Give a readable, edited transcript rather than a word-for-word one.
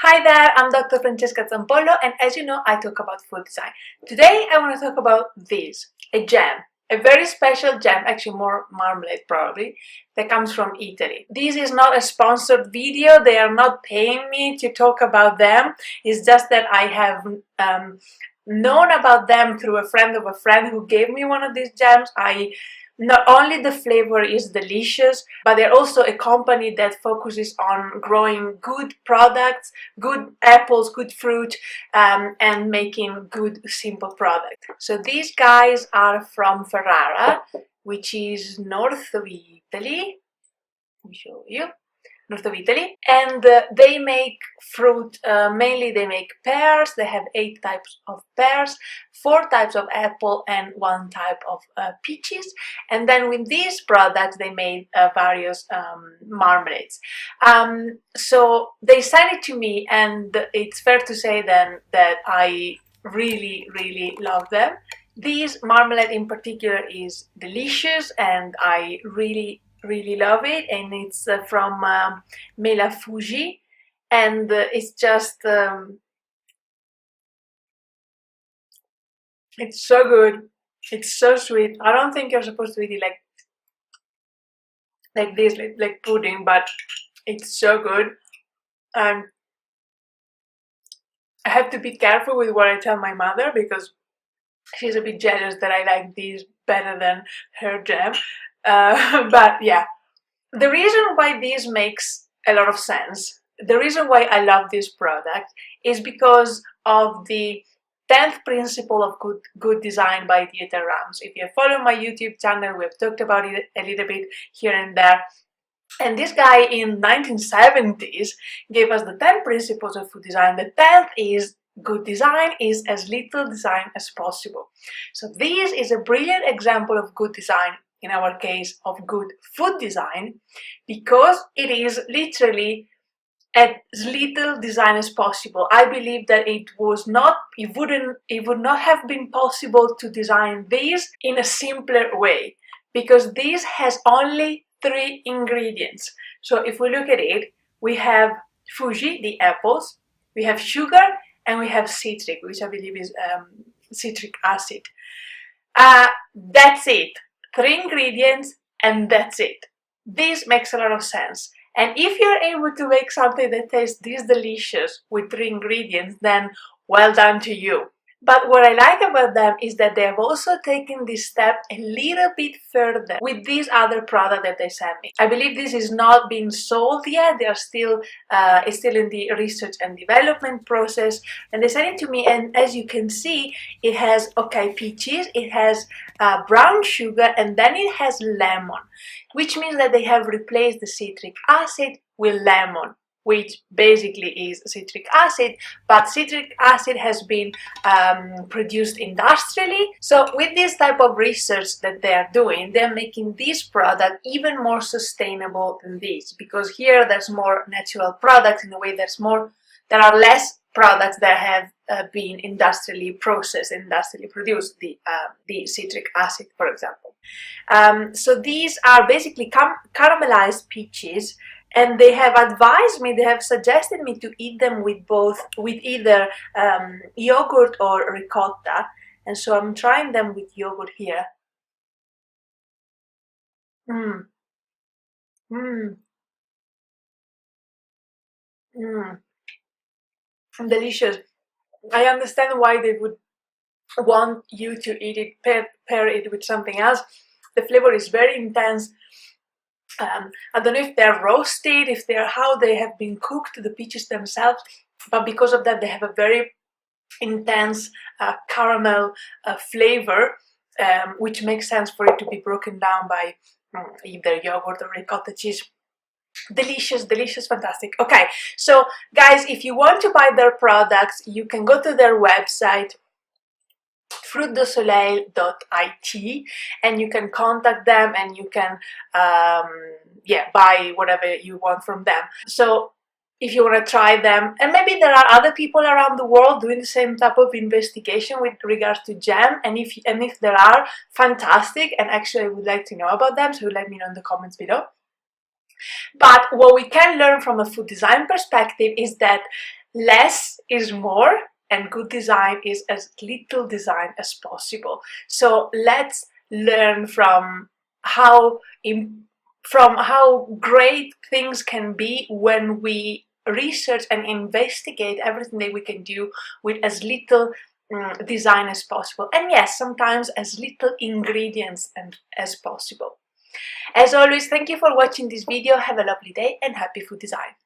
Hi there, I'm Dr. Francesca Zampollo, and as you know, I talk about food design. Today I want to talk about this, a jam, a very special jam, actually more marmalade probably, that comes from Italy. This is not a sponsored video, they are not paying me to talk about them, it's just that I have known about them through a friend of a friend who gave me one of these jams. Not only the flavor is delicious, but they're also a company that focuses on growing good products, good apples, good fruit, and making good, simple products. So these guys are from Ferrara, which is north of Italy. Let me show you. North of Italy, and they make fruit, mainly they make pears. They have 8 types of pears, 4 types of apple, and 1 type of peaches. And then with these products they made various marmalades. So they sent it to me, and it's fair to say then that I really love them. This marmalade in particular is delicious, and I really love it, and it's from Mela Fuji, and it's just it's so good, it's so sweet. I don't think you're supposed to eat it like this, like pudding, but it's so good. And I have to be careful with what I tell my mother because she's a bit jealous that I like these better than her jam. But yeah, the reason why this makes a lot of sense, the reason why I love this product is because of the 10th principle of good design by Dieter Rams. If you follow my YouTube channel, we have talked about it a little bit here and there. And this guy in 1970s gave us the 10 principles of food design. The 10th is good design is as little design as possible. So this is a brilliant example of good design, in our case of good food design, because it is literally as little design as possible. I believe that it would not have been possible to design this in a simpler way, because this has only 3 ingredients. So if we look at it, we have Fuji, the apples, we have sugar, and we have citric, which I believe is citric acid. That's it. 3 ingredients, and that's it. This makes a lot of sense. And if you're able to make something that tastes this delicious with 3 ingredients, then well done to you. But what I like about them is that they have also taken this step a little bit further with this other product that they sent me. I believe this is not being sold yet. They are still, it's still in the research and development process. And they sent it to me, and as you can see, it has, okay, peaches, it has brown sugar, and then it has lemon, which means that they have replaced the citric acid with lemon, which basically is citric acid, but citric acid has been produced industrially. So with this type of research that they are doing, they're making this product even more sustainable than this, because here there's more natural products in a way. There are less products that have been industrially processed, industrially produced, the citric acid, for example. So these are basically caramelized peaches, and they have advised me, they have suggested me to eat them with either yogurt or ricotta. And so I'm trying them with yogurt here. Mmm, mmm, mmm, delicious. I understand why they would want you to eat it, pair it with something else. The flavor is very intense. I don't know if they're roasted, how they have been cooked, the peaches themselves, but because of that they have a very intense caramel flavor, which makes sense for it to be broken down by either yogurt or ricotta cheese. Delicious, delicious, fantastic. Okay, so guys, if you want to buy their products, you can go to their website, fruitdesoleil.it, and you can contact them, and you can buy whatever you want from them. So if you want to try them, and maybe there are other people around the world doing the same type of investigation with regards to jam, and if there are, fantastic, and actually I would like to know about them, so let me know in the comments below. But what we can learn from a food design perspective is that less is more, and good design is as little design as possible. So let's learn from how great things can be when we research and investigate everything that we can do with as little design as possible, and yes, sometimes as little ingredients as possible. As always, thank you for watching this video. Have a lovely day and happy food design.